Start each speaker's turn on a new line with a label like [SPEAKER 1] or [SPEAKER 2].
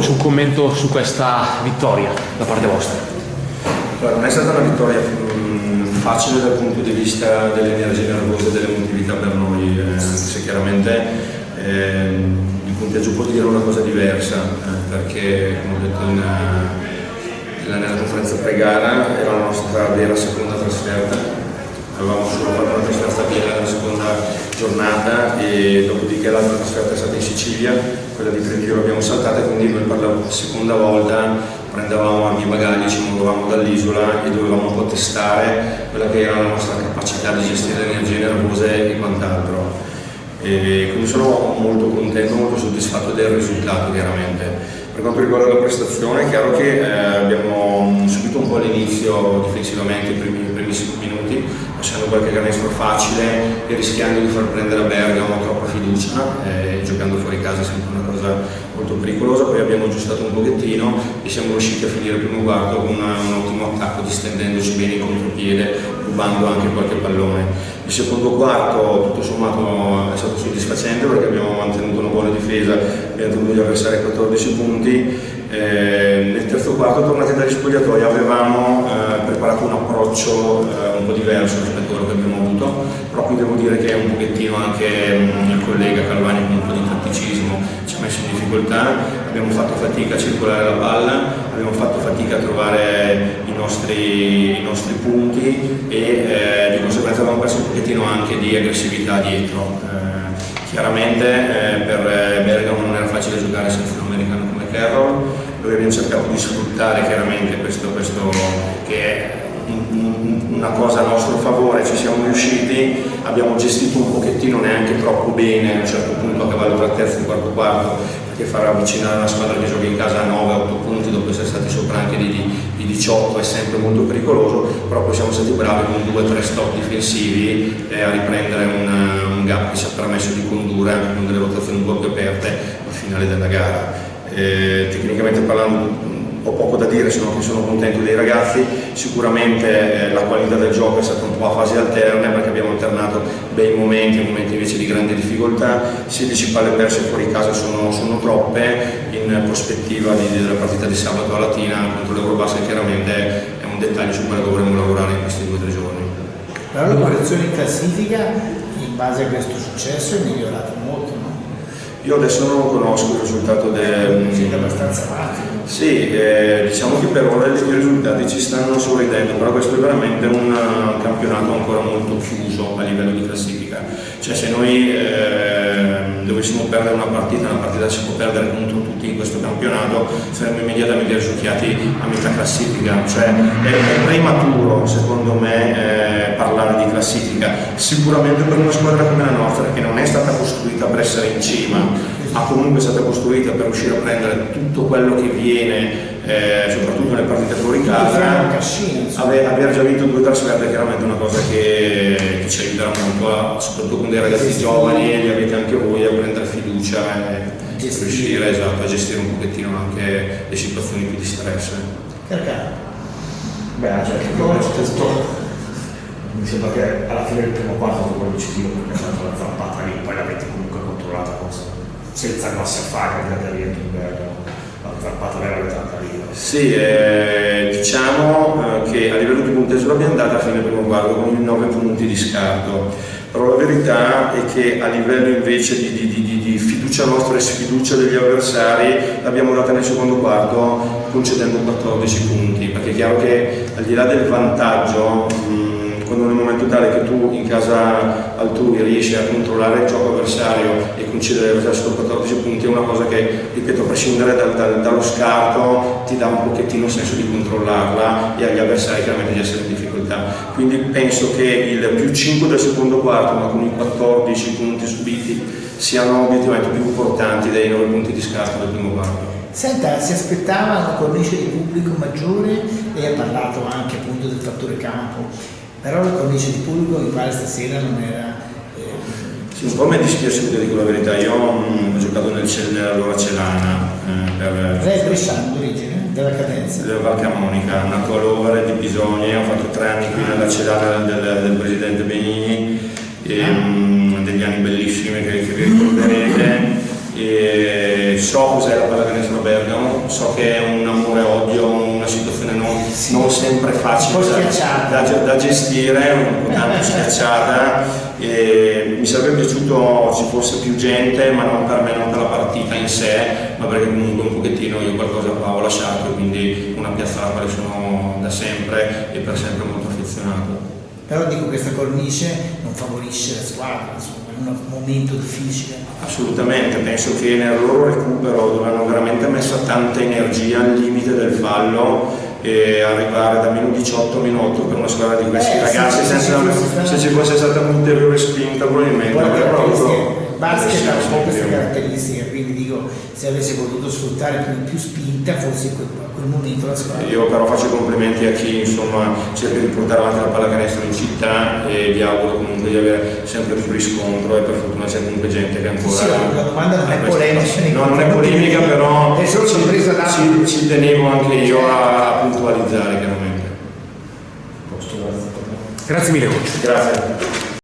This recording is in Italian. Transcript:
[SPEAKER 1] su un commento su questa vittoria da parte vostra.
[SPEAKER 2] Allora, non è stata una vittoria facile dal punto di vista delle energie nervose e dell'emotività per noi, anche se chiaramente il punteggio può dire una cosa diversa, perché come ho detto nella conferenza pre-gara era la nostra vera seconda trasferta, avevamo solo fatto una trasferta piena nella seconda giornata e dopodiché l'altra trasferta è stata in Sicilia, quella di Trentino l'abbiamo saltata, quindi noi per la seconda volta prendevamo anche i bagagli, ci muovevamo dall'isola e dovevamo un po' testare quella che era la nostra capacità di gestire le energie nervose e quant'altro. E quindi sono molto contento, molto soddisfatto del risultato chiaramente. Per quanto riguarda la prestazione è chiaro che abbiamo subito un po' all'inizio difensivamente i primissimi minuti, lasciando qualche canestro facile e rischiando di far prendere a Bergamo troppa fiducia, giocando fuori casa è sempre una cosa molto pericolosa. Poi abbiamo aggiustato un pochettino e siamo riusciti a finire il primo quarto con un ottimo attacco, distendendoci bene in contropiede, rubando anche qualche pallone. Il secondo quarto tutto sommato è stato soddisfacente perché abbiamo mantenuto una buona difesa, abbiamo tenuto gli avversari a 14 punti. Nel terzo quarto, tornati dagli spogliatoi, avevamo preparato un approccio un po' diverso rispetto a quello che abbiamo avuto, però qui devo dire che un pochettino anche il collega Calvani con un po' di tatticismo ci ha messo in difficoltà, abbiamo fatto fatica a circolare la palla, abbiamo fatto fatica a trovare i nostri punti e di conseguenza abbiamo perso un pochettino anche di aggressività dietro. Chiaramente per Bergamo non era facile giocare senza un americano come Carroll, noi abbiamo cercato di sfruttare chiaramente questo che è una cosa a nostro favore, ci siamo riusciti, abbiamo gestito un pochettino neanche troppo bene a un certo punto a cavallo tra terzo e quarto quarto, perché far avvicinare una squadra che gioca in casa a 9-8 punti dopo essere stati sopra anche di 18 è sempre molto pericoloso, però poi siamo stati bravi con 2-3 stop difensivi a riprendere un gap che ci ha permesso di condurre anche con delle rotazioni un po' più aperte al finale della gara. Tecnicamente parlando ho poco da dire, se non che sono contento dei ragazzi. Sicuramente la qualità del gioco è stata un po' a fasi alterne perché abbiamo alternato bei momenti e momenti invece di grande difficoltà. 16 palle perse fuori casa sono troppe, in prospettiva della partita di sabato a Latina contro l'Eurobasket chiaramente è un dettaglio su cui dovremo lavorare in questi 2 o 3 giorni.
[SPEAKER 3] Però la posizione in classifica in base a questo successo è migliorata molto, no?
[SPEAKER 2] Io adesso non conosco il risultato
[SPEAKER 3] siete abbastanza avanti.
[SPEAKER 2] Sì, diciamo che per ora i risultati ci stanno sorridendo, però questo è veramente un campionato ancora molto chiuso a livello di classifica. Cioè se noi dovessimo perdere una partita si può perdere contro tutti in questo campionato, saremmo immediatamente risucchiati a metà classifica. Cioè è prematuro secondo me parlare di classifica, sicuramente per una squadra come la nostra che non è stata costruita per essere in cima, ma comunque è stata costruita per riuscire a prendere tutto quello che viene, soprattutto nelle partite fuori casa. Aver già vinto 2 trasferte è chiaramente una cosa che ci aiuterà molto, soprattutto con dei ragazzi giovani, e li avete anche voi, a prendere fiducia e riuscire a gestire un pochettino anche le situazioni più di stress.
[SPEAKER 4] Beh, mi sembra che alla fine del primo quarto fu quello decisivo perché è stata la zappata lì, poi l'avete comunque controllata senza grossi affari, andate a rientro in Bergamo, la zappata vera l'avete andata lì.
[SPEAKER 2] Sì, diciamo che a livello di punteggio l'abbiamo data a fine primo quarto con i 9 punti di scarto, però la verità è che a livello invece di fiducia nostra e sfiducia degli avversari l'abbiamo data nel secondo quarto concedendo 14 punti, perché è chiaro che al di là del vantaggio, quando nel momento tale che tu in casa altrui riesci a controllare il gioco avversario e concedere l'avversario sotto 14 punti è una cosa che, ripeto, a prescindere dallo scarto ti dà un pochettino il senso di controllarla e agli avversari chiaramente di essere in difficoltà. Quindi penso che il più 5 del secondo quarto, ma con i 14 punti subiti, siano obiettivamente più importanti dei 9 punti di scarto del primo quarto.
[SPEAKER 3] Senta, si aspettava una cornice di pubblico maggiore e ha parlato anche appunto del fattore campo, però la cornice di pubblico mi pare stasera non era...
[SPEAKER 2] Sì, un po' mi è dispiaciuto, dico la verità, io ho giocato nell'allora Celana
[SPEAKER 3] Lei è bresciano d'origine, della Cadenza?
[SPEAKER 2] Della Val Camonica, nato a Lovere di Bisogna, ho fatto 3 anni qui nella Celana del presidente Benigni, degli anni bellissimi che vi ricorderete. E so cos'è la pallacanestro a Bergamo, so che è un amore e odio, una situazione non sempre facile da gestire, un po' tanto schiacciata. E mi sarebbe piaciuto ci fosse più gente, ma non per me, non per la partita in sé, ma perché comunque un pochettino io qualcosa qua ho lasciato, quindi una piazza alla quale sono da sempre e per sempre molto affezionato.
[SPEAKER 3] Però dico, questa cornice non favorisce la squadra, insomma, in un momento difficile.
[SPEAKER 2] Assolutamente, penso che nel loro recupero, dove hanno veramente messo tanta energia al limite del fallo, e arrivare da meno 18 a meno 8 per una squadra di questi ragazzi, se ci fosse stata un'ulteriore spinta probabilmente avrebbero avuto
[SPEAKER 3] basket ha un po' questa caratteristica, quindi dico, se avesse potuto sfruttare più spinta, forse in quel momento la squadra.
[SPEAKER 2] Io però faccio i complimenti a chi insomma cerca di portare avanti la pallacanestro in città, e vi auguro comunque di avere sempre più riscontro, e per fortuna c'è comunque gente che ancora...
[SPEAKER 3] Sì, la domanda non è polemica.
[SPEAKER 2] No, non è polemica, però
[SPEAKER 3] è solo
[SPEAKER 2] ci tenevo anche io a puntualizzare chiaramente.
[SPEAKER 1] Grazie mille coach.
[SPEAKER 2] Grazie.